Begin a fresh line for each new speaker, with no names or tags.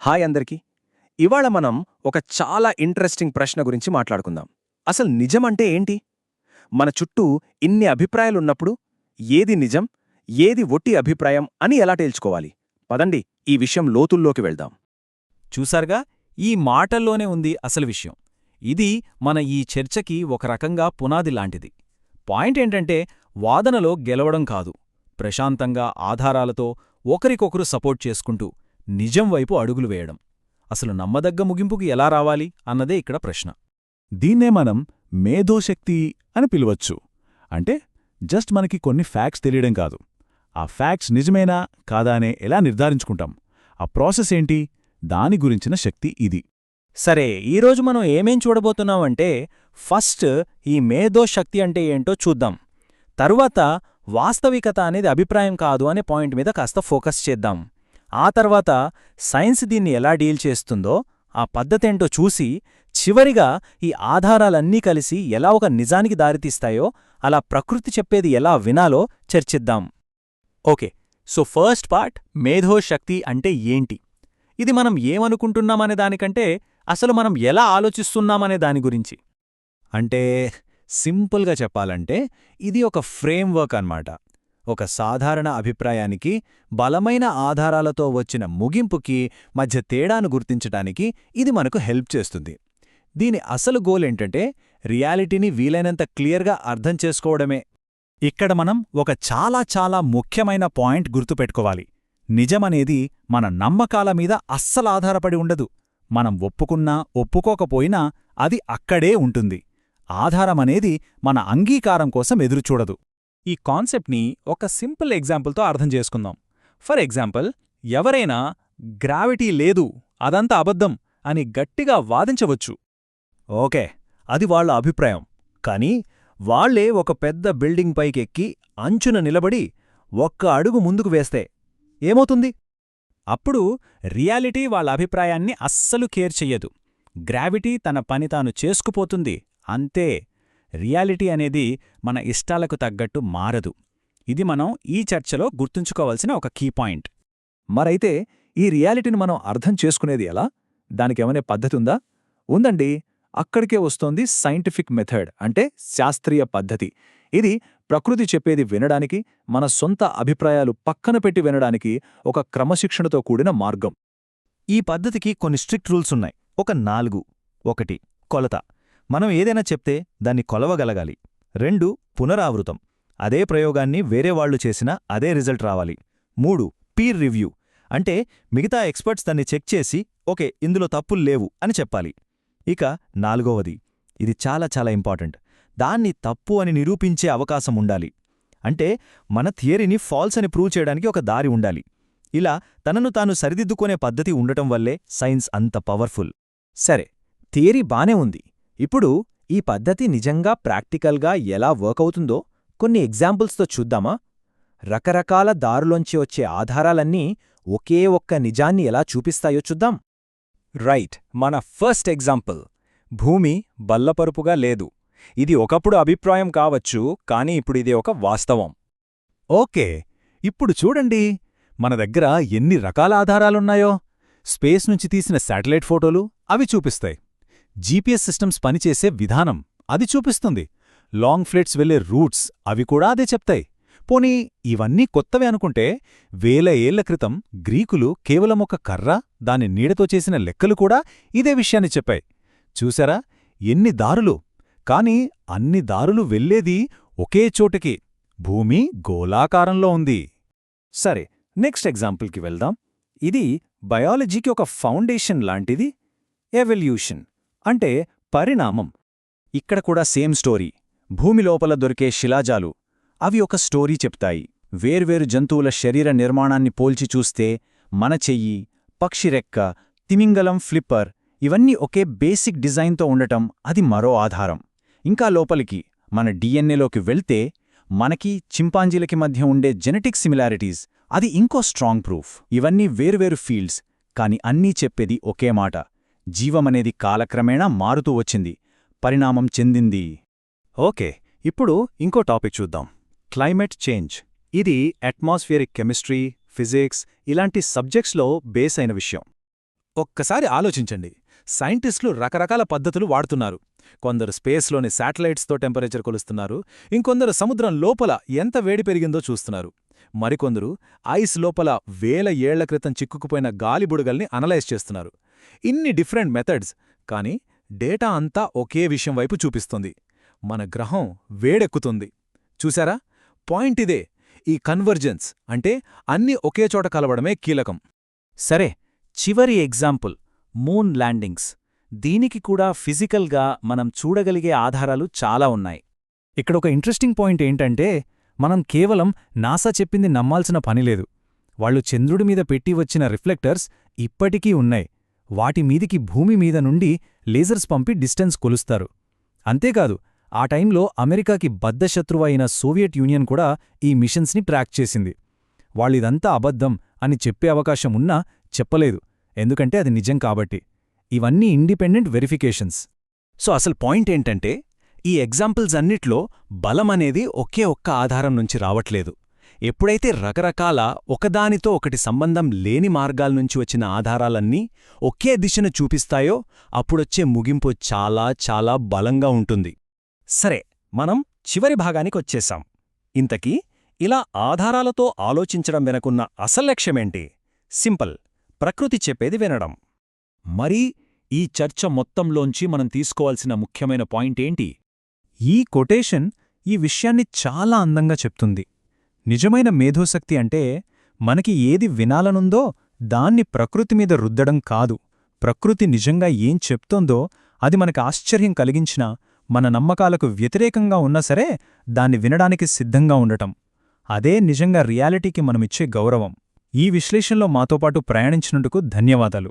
Hi అందరికీ. ఇవాళ మనం ఒక చాలా ఇంట్రెస్టింగ్ ప్రశ్న గురించి మాట్లాడుకుందాం. అసలు నిజమంటే ఏంటి? మన చుట్టూ ఇన్ని అభిప్రాయాలున్నప్పుడు ఏది నిజం, ఏది ఒట్టి అభిప్రాయం అని ఎలా తేల్చుకోవాలి? పదండి ఈ విషయం లోతుల్లోకి వెళ్దాం.
చూసారుగా, ఈ మాటల్లోనే ఉంది అసలు విషయం. ఇది మన ఈ చర్చకి ఒక రకంగా పునాది లాంటిది. పాయింట్ ఏంటంటే, వాదనలో గెలవడం కాదు, ప్రశాంతంగా ఆధారాలతో ఒకరికొకరు సపోర్ట్ చేసుకుంటూ నిజం వైపు అడుగులు వేయడం. అసలు నమ్మదగ్గ ముగింపుకి ఎలా రావాలి అన్నదే ఇక్కడ ప్రశ్న.
దీన్నే మనం మేధోశక్తి అని పిలవచ్చు. అంటే జస్ట్ మనకి కొన్ని ఫ్యాక్ట్స్ తెలియడం కాదు, ఆ ఫ్యాక్ట్స్ నిజమేనా కాదా అనే ఎలా నిర్ధారించుకుంటాం, ఆ ప్రాసెస్ ఏంటి, దాని గురించిన శక్తి ఇది.
సరే, ఈరోజు మనం ఏమేం చూడబోతున్నామంటే, ఫస్ట్ ఈ మేధోశక్తి అంటే ఏంటో చూద్దాం. తరువాత వాస్తవికత అనేది అభిప్రాయం కాదు అనే పాయింట్ మీద కాస్త ఫోకస్ చేద్దాం. ఆ తర్వాత సైన్స్ దీన్ని ఎలా డీల్ చేస్తుందో, ఆ పద్ధతేంటో చూసి, చివరిగా ఈ ఆధారాలన్నీ కలిసి ఎలా ఒక నిజానికి దారితీస్తాయో, అలా ప్రకృతి చెప్పేది ఎలా వినాలో చర్చిద్దాం. ఓకే, సో ఫస్ట్ పార్ట్, మేధోశక్తి అంటే ఏంటి? ఇది మనం ఏమనుకుంటున్నామనే దానికంటే అసలు మనం ఎలా ఆలోచిస్తున్నామనే దాని గురించి.
అంటే సింపుల్గా చెప్పాలంటే ఇది ఒక ఫ్రేమ్వర్క్ అన్నమాట. ఒక సాధారణ అభిప్రాయానికి, బలమైన ఆధారాలతో వచ్చిన ముగింపుకి మధ్య తేడాను గుర్తించటానికి ఇది మనకు హెల్ప్ చేస్తుంది. దీని అసలు గోల్ ఏంటంటే, రియాలిటీని వీలైనంత క్లియర్గా అర్థం చేసుకోవడమే. ఇక్కడ మనం ఒక చాలా చాలా ముఖ్యమైన పాయింట్ గుర్తుపెట్టుకోవాలి. నిజమనేది మన నమ్మకాల మీద అస్సలాధారపడి ఉండదు. మనం ఒప్పుకున్నా ఒప్పుకోకపోయినా అది అక్కడే ఉంటుంది. ఆధారమనేది మన అంగీకారం కోసం ఎదురుచూడదు.
ఈ కాన్సెప్ట్ని ఒక సింపుల్ ఎగ్జాంపుల్తో అర్థం చేసుకుందాం. ఫర్ ఎగ్జాంపుల్, ఎవరైనా గ్రావిటీ లేదు, అదంతా అబద్ధం అని గట్టిగా వాదించవచ్చు.
ఓకే, అది వాళ్ళ అభిప్రాయం. కానీ వాళ్లే ఒక పెద్ద బిల్డింగ్ పైకెక్కి అంచున నిలబడి ఒక్క అడుగు ముందుకు వేస్తే ఏమవుతుంది?
అప్పుడు రియాలిటీ వాళ్ళ అభిప్రాయాన్ని అస్సలు కేర్ చెయ్యదు. గ్రావిటీ తన పని తాను చేసుకుపోతుంది, అంతే. రియాలిటీ అనేది మన ఇష్టాలకు తగ్గట్టు మారదు. ఇది మనం ఈ చర్చలో గుర్తుంచుకోవాల్సిన ఒక కీ పాయింట్.
మరైతే ఈ రియాలిటీని మనం అర్థం చేసుకునేది ఎలా? దానికేమనే పద్ధతి ఉందా? ఉందండి. అక్కడికే వస్తోంది సైంటిఫిక్ మెథడ్, అంటే శాస్త్రీయ పద్ధతి. ఇది ప్రకృతి చెప్పేది వినడానికి, మన సొంత అభిప్రాయాలు పక్కన పెట్టి వినడానికి ఒక క్రమశిక్షణతో కూడిన మార్గం.
ఈ పద్ధతికి కొన్ని స్ట్రిక్ట్ రూల్స్ ఉన్నాయి. ఒక 4. 1. కొలత. మనం ఏదైనా చెప్తే దాన్ని కొలవగలగాలి. 2. పునరావృతం. అదే ప్రయోగాన్ని వేరేవాళ్లు చేసినా అదే రిజల్ట్ రావాలి. 3. Peer review. అంటే మిగతా ఎక్స్పర్ట్స్ దాన్ని చెక్ చేసి ఓకే, ఇందులో తప్పులు లేవు అని చెప్పాలి. ఇక 4వది, ఇది చాలా చాలా ఇంపార్టెంట్, దాన్ని తప్పు అని నిరూపించే అవకాశం ఉండాలి. అంటే మన థియరీని ఫాల్స్ అని ప్రూవ్ చేయడానికి ఒక దారి ఉండాలి. ఇలా తనను తాను సరిదిద్దుకునే పద్ధతి ఉండటం వల్లే సైన్స్ అంత పవర్ఫుల్.
సరే, థియరీ బానే ఉంది. ఇప్పుడు ఈ పద్ధతి నిజంగా ప్రాక్టికల్గా ఎలా వర్కవుతుందో కొన్ని ఎగ్జాంపుల్స్తో చూద్దామా? రకరకాల దారులోంచి వచ్చే ఆధారాలన్నీ ఒకే ఒక్క నిజాన్ని ఎలా చూపిస్తాయో చూద్దాం. రైట్, మన ఫస్ట్ ఎగ్జాంపుల్, భూమి బల్లపరుపుగా లేదు. ఇది ఒకప్పుడు అభిప్రాయం కావచ్చు, కానీ ఇప్పుడు ఇది ఒక వాస్తవం.
ఓకే, ఇప్పుడు చూడండి మన దగ్గర ఎన్ని రకాల ఆధారాలున్నాయో. స్పేస్ నుంచి తీసిన శాటిలైట్ ఫోటోలు అవి చూపిస్తాయి. జీపీఎస్ సిస్టమ్స్ పనిచేసే విధానం అది చూపిస్తుంది. లాంగ్ ఫ్లైట్స్ వెళ్లే రూట్స్ అవి కూడా అదే చెప్తాయి. పోనీ ఇవన్నీ కొత్తవే అనుకుంటే, 1000 ఏళ్ల క్రితం గ్రీకులు కేవలం ఒక కర్ర, దాని నీడతో చేసిన లెక్కలు కూడా ఇదే విషయాన్ని చెప్పాయి. చూసారా ఎన్ని దారులు! కాని అన్ని దారులు వెళ్లేది ఒకే చోటకి, భూమి గోళాకారంలో ఉంది.
సరే, నెక్స్ట్ ఎగ్జాంపుల్కి వెళ్దాం. ఇది బయాలజీకి ఒక ఫౌండేషన్ లాంటిది, ఎవల్యూషన్ అంటే పరిణామం. ఇక్కడ కూడా సేమ్ స్టోరీ. భూమి లోపల దొరికే శిలాజాలు అవి ఒక స్టోరీ చెప్తాయి. వేర్వేరు జంతువుల శరీర నిర్మాణాన్ని పోల్చి చూస్తే మన చెయ్యి, పక్షి రెక్క, తిమింగలం ఫ్లిప్పర్ ఇవన్నీ ఒకే బేసిక్ డిజైన్తో ఉండటం అది మరో ఆధారం. ఇంకా లోపలికి మన డిఎన్ఏలోకి వెళ్తే మనకి చింపాంజీలకి మధ్య ఉండే జెనెటిక్ సిమిలారిటీస్ అది ఇంకో స్ట్రాంగ్ ప్రూఫ్. ఇవన్నీ వేర్వేరు ఫీల్డ్స్, కాని అన్నీ చెప్పేది ఒకే మాట: జీవమనేది కాలక్రమేణా మారుతూ వచ్చింది, పరిణామం చెందింది.
ఓకే, ఇప్పుడు ఇంకో టాపిక్ చూద్దాం, క్లైమేట్ చేంజ్. ఇది అట్మాస్ఫియరిక్ కెమిస్ట్రీ, ఫిజిక్స్ ఇలాంటి సబ్జెక్ట్స్లో బేస్ అయిన విషయం. ఒక్కసారి ఆలోచించండి. సైంటిస్టులు రకరకాల పద్ధతులు వాడుతున్నారు. కొందరు స్పేస్లోని శాటిలైట్స్తో టెంపరేచర్ కొలుస్తున్నారు, ఇంకొందరు సముద్రం లోపల ఎంత వేడి పెరిగిందో చూస్తున్నారు, మరికొందరు ఐస్ లోపల వేల ఏళ్ల క్రితం చిక్కుకుపోయిన గాలి బుడగల్ని అనలైజ్ చేస్తున్నారు. ఇన్ని డిఫరెంట్ మెథడ్స్, కానీ డేటా అంతా ఒకే విషయం వైపు చూపిస్తుంది. మన గ్రహం వేడెక్కుతుంది. చూశారా? పాయింట్ ఇదే. ఈ కన్వర్జెన్స్ అంటే అన్నీ ఒకే చోట కలవడమే కీలకం.
సరే, చివరి ఎగ్జాంపుల్ మూన్ ల్యాండింగ్స్. దీనికి కూడా ఫిజికల్గా మనం చూడగలిగే ఆధారాలు చాలా ఉన్నాయి.
ఇక్కడ ఒక ఇంట్రెస్టింగ్ పాయింట్ ఏంటంటే, మనం కేవలం నాసా చెప్పింది నమ్మాల్సిన పనిలేదు. వాళ్ళు చంద్రుడి మీద పెట్టి వచ్చిన రిఫ్లెక్టర్స్ ఇప్పటికీ ఉన్నాయి. వాటి మీదికి భూమి మీద నుండి లేజర్స్ పంపి డిస్టెన్స్ కొలుస్తారు. అంతేకాదు, ఆ టైంలో అమెరికాకి బద్ధశత్రువు అయిన సోవియట్ యూనియన్ కూడా ఈ మిషన్స్ని ట్రాక్ చేసింది. వాళ్ళిదంతా అబద్ధం అని చెప్పే అవకాశం ఉన్నా చెప్పలేదు, ఎందుకంటే అది నిజం కాబట్టి. ఇవన్నీ ఇండిపెండెంట్ వెరిఫికేషన్స్.
సో అసలు పాయింట్ ఏంటంటే, ఈ ఎగ్జాంపుల్స్ అన్నిట్లో బలమనేది ఒకే ఒక్క ఆధారం నుంచి రావట్లేదు. ఎప్పుడైతే రకరకాల ఒకదానితో ఒకటి సంబంధం లేని మార్గాల్నుంచి వచ్చిన ఆధారాలన్నీ ఒకే దిశను చూపిస్తాయో అప్పుడొచ్చే ముగింపు చాలా చాలా బలంగా ఉంటుంది.
సరే, మనం చివరి భాగానికొచ్చేశాం. ఇంతకీ ఇలా ఆధారాలతో ఆలోచించడం వెనకున్న అసలు లక్ష్యమేంటి? సింపుల్, ప్రకృతి చెప్పేది వినడం.
మరి ఈ చర్చ మొత్తంలోంచి మనం తీసుకోవాల్సిన ముఖ్యమైన పాయింట్ ఏంటి?
ఈ కొటేషన్ ఈ విషయాన్ని చాలా అందంగా చెప్తుంది. నిజమైన మేధోశక్తి అంటే మనకి ఏది వినాలనుందో దాన్ని ప్రకృతి మీద రుద్దడం కాదు. ప్రకృతి నిజంగా ఏం చెప్తోందో అది మనకు ఆశ్చర్యం కలిగించినా, మన నమ్మకాలకు వ్యతిరేకంగా ఉన్నా సరే దాన్ని వినడానికి సిద్ధంగా ఉండటం. అదే నిజంగా రియాలిటీకి మనమిచ్చే గౌరవం. ఈ విశ్లేషణలో మాతో పాటు ప్రయాణించినందుకు ధన్యవాదాలు.